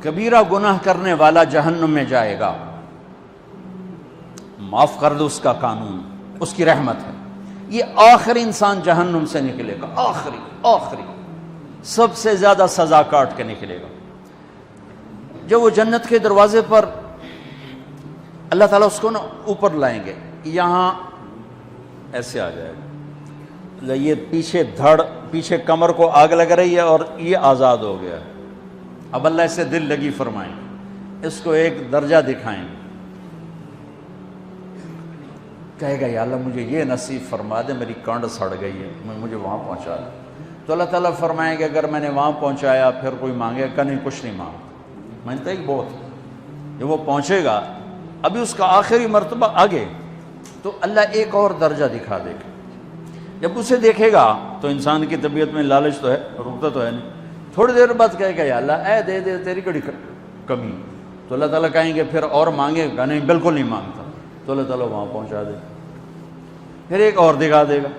کبیرہ گناہ کرنے والا جہنم میں جائے گا، معاف کر دو اس کا قانون، اس کی رحمت ہے، یہ آخری انسان جہنم سے نکلے گا، آخری سب سے زیادہ سزا کاٹ کے نکلے گا۔ جب وہ جنت کے دروازے پر اللہ تعالیٰ اس کو نا اوپر لائیں گے، یہاں ایسے آ جائے گا، یہ پیچھے کمر کو آگ لگ رہی ہے اور یہ آزاد ہو گیا ہے۔ اب اللہ اسے دل لگی فرمائیں، اس کو ایک درجہ دکھائیں، کہے گا یا اللہ مجھے یہ نصیب فرما دے، میری کانڈ سڑ گئی ہے، مجھے وہاں پہنچا دے۔ تو اللہ تعالیٰ فرمائیں گے اگر میں نے وہاں پہنچایا پھر کوئی مانگے گا نہیں، کچھ نہیں مانگتا ہی بہت۔ جب وہ پہنچے گا ابھی اس کا آخری مرتبہ آگے، تو اللہ ایک اور درجہ دکھا دے گا۔ جب اسے دیکھے گا تو انسان کی طبیعت میں لالچ تو ہے، رکتا تو ہے نہیں، تھوڑی دیر بعد کہے گا یا اللہ اے دے دے، تیری کڑی کمی۔ تو اللہ تعالیٰ کہیں گے پھر اور مانگے گا نہیں، بالکل نہیں مانگتا۔ تو اللہ تعالیٰ وہاں پہنچا دے، پھر ایک اور دکھا دے گا،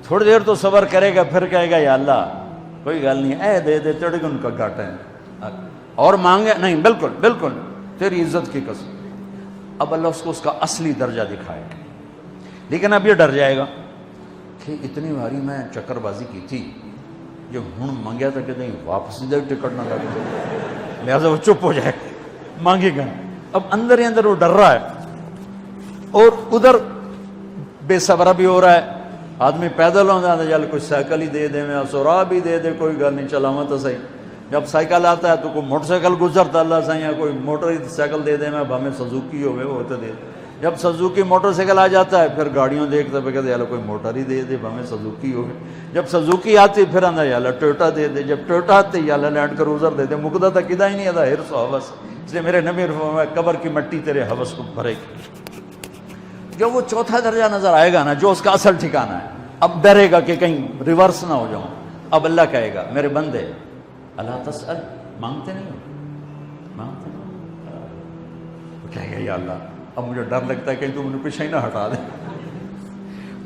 تھوڑی دیر تو صبر کرے گا، پھر کہے گا یا اللہ کوئی گل نہیں، اے دے دے، تیرے کو ان کا گھاٹا ہے، اور مانگے نہیں، بالکل تیری عزت کی قسم۔ اب اللہ اس کو اس کا اصلی درجہ دکھائے گا، لیکن اب یہ ڈر جائے گا کہ اتنی باری میں چکر بازی کی تھی، جو ہوں منگیا تھا کہ نہیں واپس دے، ٹکٹ نہ لگے، لہٰذا وہ چپ ہو جائے، مانگے گا۔ اب اندر ہی اندر وہ ڈر رہا ہے، اور ادھر بے صبرا بھی ہو رہا ہے، آدمی پیدل ہوتا ہے، چل کوئی سائیکل ہی دے دے، میں سورا بھی دے دے، کوئی گل نہیں، چلاواں تو صحیح۔ جب سائیکل آتا ہے تو کوئی موٹر سائیکل گزرتا اللہ صحیح ہے، کوئی موٹر سائیکل دے دے، میں ہمیں سزوکی ہوئے وہ تو دے۔ جب سزوکی موٹر سائیکل آ جاتا ہے پھر گاڑیوں دیکھتا پہ کہتے ہیں کوئی موٹر ہی دے دے، ہمیں سزوکی ہوگی۔ جب سزوکی آتی پھر آنا یا اللہ ٹویوٹا دے دے، جب ٹویوٹا آتی یا اللہ لینڈ کروزر دے دے، مقدہ تک کدا ہی نہیں آتا ہرس و حوث۔ اس لیے میرے نبی فرمایا قبر کی مٹی تیرے حوث کو بھرے گی۔ جب وہ چوتھا درجہ نظر آئے گا نا، جو اس کا اصل ٹھکانہ ہے، اب ڈرے گا کہ کہیں ریورس نہ ہو جاؤں۔ اب اللہ کہے گا میرے بندے اللہ تسأل، مانگتے نہیں ہو، کہے گا یا اللہ اب مجھے ڈر لگتا ہے کہیں تو مجھے پیچھے ہی نہ ہٹا دے۔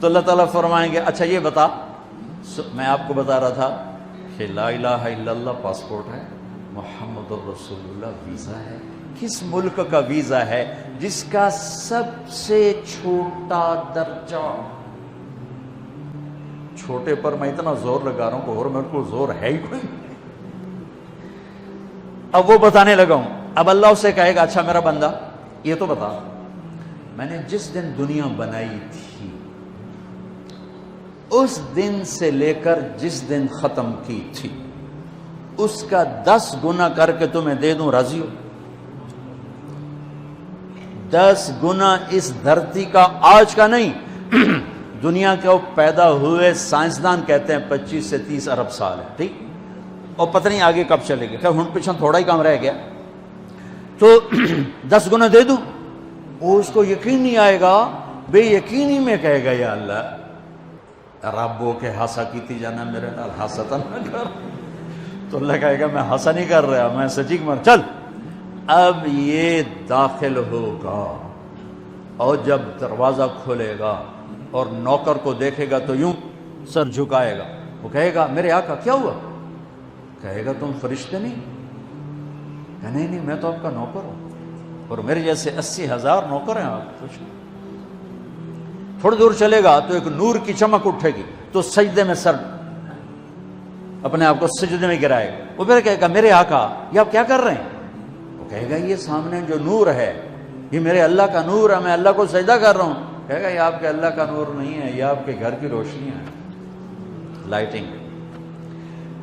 تو اللہ تعالیٰ فرمائیں گے اچھا یہ بتا، میں آپ کو بتا رہا تھا کہ لا الہ الا اللہ پاسپورٹ ہے، محمد الرسول اللہ ویزا ہے۔ کس ملک کا ویزا ہے جس کا سب سے چھوٹا درجہ، چھوٹے پر میں اتنا زور لگا رہا ہوں کہ اور میرے کو زور ہے ہی کوئی، اب وہ بتانے لگا ہوں۔ اب اللہ اسے کہے گا اچھا میرا بندہ یہ تو بتا، میں نے جس دن دنیا بنائی تھی اس دن سے لے کر جس دن ختم کی تھی اس کا 10 گنا کر کے تمہیں دے دوں، راضی ہو؟ 10 گنا اس دھرتی کا، آج کا نہیں، دنیا کے پیدا ہوئے سائنسدان کہتے ہیں 25 سے 30 ارب سال ہے، ٹھیک، اور پتہ نہیں آگے کب چلے گا، خیر ہن پیچھے تھوڑا ہی کام رہ گیا، تو 10 گنا دے دوں۔ وہ اس کو یقین نہیں آئے گا، بے یقینی میں کہے گا یا اللہ ربو کے ہاسا کیتی جانا میرے نال ہاستا نہ کر۔ تو اللہ کہے گا میں ہاسا نہیں کر رہا، میں سچی مر، چل اب یہ داخل ہوگا، اور جب دروازہ کھولے گا اور نوکر کو دیکھے گا تو یوں سر جھکائے گا، وہ کہے گا میرے آقا کیا ہوا؟ کہے گا تم فرشتے نہیں؟ کہ نہیں میں تو آپ کا نوکر ہوں، اور میرے جیسے 80,000 نوکر ہیں آپ، کچھ تھوڑی دور چلے گا تو ایک نور کی چمک اٹھے گی، تو سجدے میں سر اپنے آپ کو سجدے میں گرائے گا، وہ پھر کہے گا میرے آقا یہ آپ کیا کر رہے ہیں؟ وہ کہے گا یہ سامنے جو نور ہے یہ میرے اللہ کا نور ہے، میں اللہ کو سجدہ کر رہا ہوں۔ کہے گا یہ آپ کے اللہ کا نور نہیں ہے، یہ آپ کے گھر کی روشنی ہے، لائٹنگ۔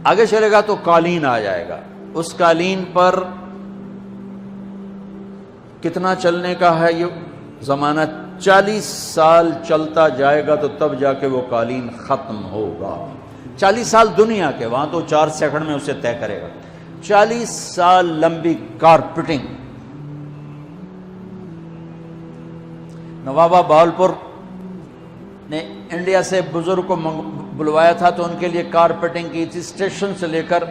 آگے چلے گا تو قالین آ جائے گا، اس قالین پر کتنا چلنے کا ہے یہ زمانہ، 40 سال چلتا جائے گا تو تب جا کے وہ قالین ختم ہوگا۔ 40 سال دنیا کے، وہاں تو 4 سیکنڈ میں اسے طے کرے گا۔ 40 سال لمبی کارپیٹنگ۔ نوابہ بہاولپور نے انڈیا سے بزرگ کو بلوایا تھا تو ان کے لیے کارپیٹنگ کی تھی، اسٹیشن سے لے کر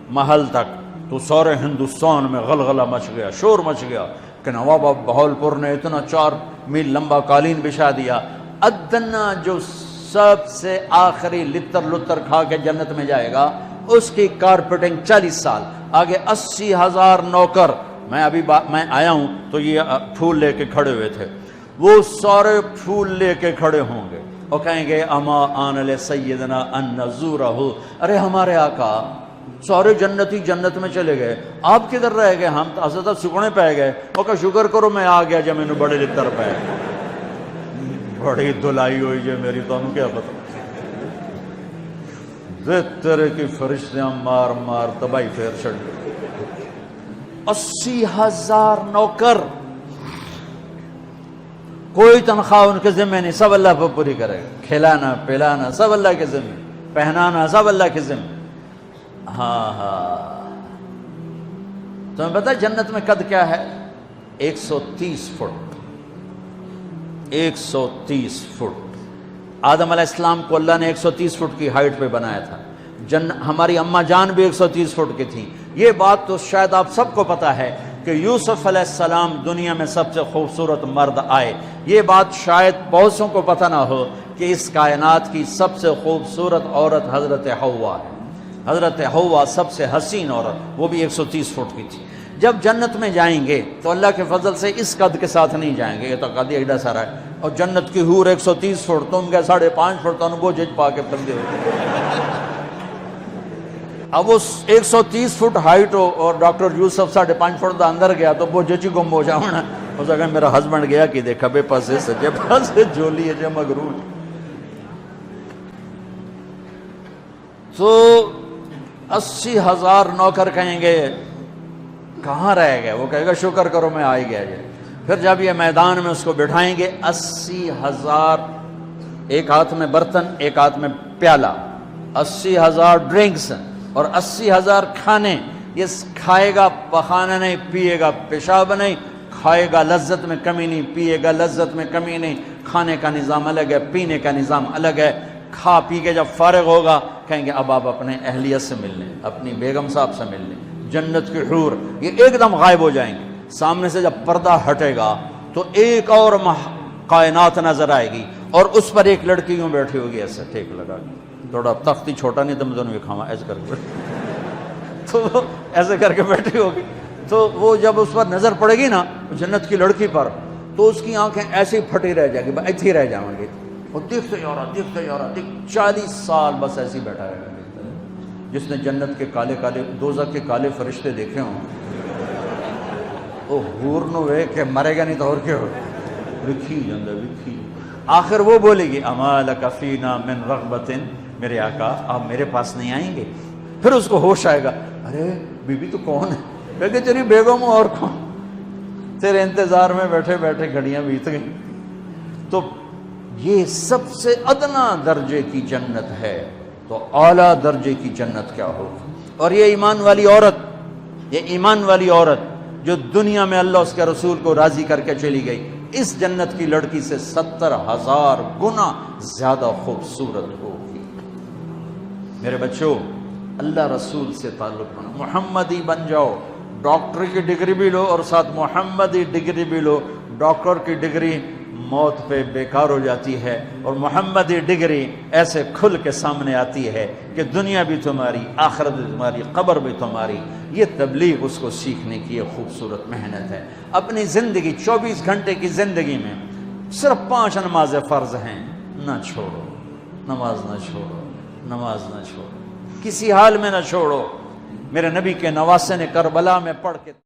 محل تک، تو سارے ہندوستان میں غلغلہ مچ گیا، شور مچ گیا کہ نواب بہاولپور نے اتنا 4 میل لمبا قالین بچھا دیا۔ ادنا جو سب سے آخری لتر لتر کھا کے جنت میں جائے گا اس کی کارپیٹنگ 40 سال، آگے 80,000 نوکر، میں ابھی میں آیا ہوں تو یہ پھول لے کے کھڑے ہوئے تھے، وہ سارے پھول لے کے کھڑے ہوں گے اور کہیں گے اما آن لسیدنا ان نزورہ، ارے ہمارے آقا سارے جنتی جنت میں چلے گئے، آپ کدھر رہ گئے؟ ہم تو حضرت سکنے پہ گئے، وہ کہ شکر کرو میں آ گیا جب میں نے بڑے لتر پہ بڑی دلائی ہوئی جو میری، تو ہم کیا پتہ تیرے کی فرشتیاں مار مار تباہی پھیر چھڑ گئے۔ 80,000 نوکر، کوئی تنخواہ ان کے ذمہ نہیں، سب اللہ پر پوری کرے گا، کھلانا پلانا سب اللہ کے ذمہ، پہنانا سب اللہ کے ذمہ۔ ہاں تمہیں پتہ ہے جنت میں قد کیا ہے؟ 130 فٹ، 130 فٹ۔ آدم علیہ السلام کو اللہ نے 130 فٹ کی ہائٹ پہ بنایا تھا، ہماری اماں جان بھی 130 فٹ کی تھی۔ یہ بات تو شاید آپ سب کو پتا ہے کہ یوسف علیہ السلام دنیا میں سب سے خوبصورت مرد آئے، یہ بات شاید بہت سوں کو پتہ نہ ہو کہ اس کائنات کی سب سے خوبصورت عورت حضرت حوا ہے۔ حضرت حوا سب سے حسین عورت، وہ بھی 130 فٹ کی تھی۔ جب جنت میں جائیں گے تو اللہ کے فضل سے اس قد کے ساتھ نہیں جائیں گے، یہ تو قد ایڈا سارا ہے، اور جنت کی حور 130 فٹ، تم گئے 5.5 فٹ، تو وہ جج پا کے پندے ہو۔ اب وہ 130 فٹ ہائٹ ہو اور ڈاکٹر یوسف 5.5 فٹ دا اندر گیا تو وہ جچی گم ہو جاؤنا، اس اگر میرا ہسبینڈ گیا کہ دیکھا بے پاسے سجے پاسے جولی ہے جو مغرور۔ تو 80,000 نوکر کہیں گے کہاں رہ گئے؟ وہ کہے گا شکر کرو میں آ ہی گیا جائے۔ پھر جب یہ میدان میں اس کو بٹھائیں گے، 80,000، ایک ہاتھ میں برتن ایک ہاتھ میں پیالہ، 80,000 ڈرنکس اور 80,000 کھانے۔ یہ کھائے گا پخانا نہیں، پیے گا پیشاب نہیں، کھائے گا لذت میں کمی نہیں، پیے گا لذت میں کمی نہیں، کھانے کا نظام الگ ہے، پینے کا نظام الگ ہے۔ کھا پی کے جب فارغ ہوگا کہیں گے اب آپ اپنے اہلیت سے مل لیں، اپنی بیگم صاحب سے مل لیں۔ جنت کی حور یہ ایک دم غائب ہو جائیں گے، سامنے سے جب پردہ ہٹے گا تو ایک اور کائنات نظر آئے گی، اور اس پر ایک لڑکی یوں بیٹھی ہوگی ایسے ٹیک لگا کے، تھوڑا تختی چھوٹا نہیں تو میں دونوں کھاوا ایسے کر کے تو ایسے کر کے بیٹھی ہوگی۔ تو وہ جب اس پر نظر پڑے گی نا جنت کی لڑکی پر، تو اس کی آنکھیں ایسے ہی پھٹی رہ جائیں گی، ایسے ہی رہ جائیں گی، وہ دیکھتے جا رہا دیکھتے جا رہا، 40 سال بس ایسے ہی بیٹھا رہے گا۔ جس نے جنت کے کالے کالے دوزخ کے کالے فرشتے دیکھے ہوں وہ حور نو وے کہ مرے گا نہیں تو اور کیا ہو، وکھی جندہ وکھی۔ آخر وہ بولے گی اما لک فینا من رغبت، میرے آقا آپ میرے پاس نہیں آئیں گے؟ پھر اس کو ہوش آئے گا، ارے بی بی تو کون ہے؟ کہے تیری بیگم اور کون، تیرے انتظار میں بیٹھے بیٹھے گھڑیاں بیت گئیں۔ تو یہ سب سے ادنا درجے کی جنت ہے، تو اعلیٰ درجے کی جنت کیا ہوگی؟ اور یہ ایمان والی عورت، یہ ایمان والی عورت جو دنیا میں اللہ اس کے رسول کو راضی کر کے چلی گئی، اس جنت کی لڑکی سے 70,000 گنا زیادہ خوبصورت ہوگی۔ میرے بچوں، اللہ رسول سے تعلق بنا، محمدی بن جاؤ، ڈاکٹر کی ڈگری بھی لو اور ساتھ محمدی ڈگری بھی لو۔ ڈاکٹر کی ڈگری موت پہ بیکار ہو جاتی ہے، اور محمدی ڈگری ایسے کھل کے سامنے آتی ہے کہ دنیا بھی تمہاری، آخرت بھی تمہاری، قبر بھی تمہاری۔ یہ تبلیغ اس کو سیکھنے کی ایک خوبصورت محنت ہے۔ اپنی زندگی 24 گھنٹے کی زندگی میں صرف 5 نمازیں فرض ہیں، نہ چھوڑو، نماز نہ چھوڑو، نماز نہ چھوڑو، کسی حال میں نہ چھوڑو۔ میرے نبی کے نواسے نے کربلا میں پڑھ کے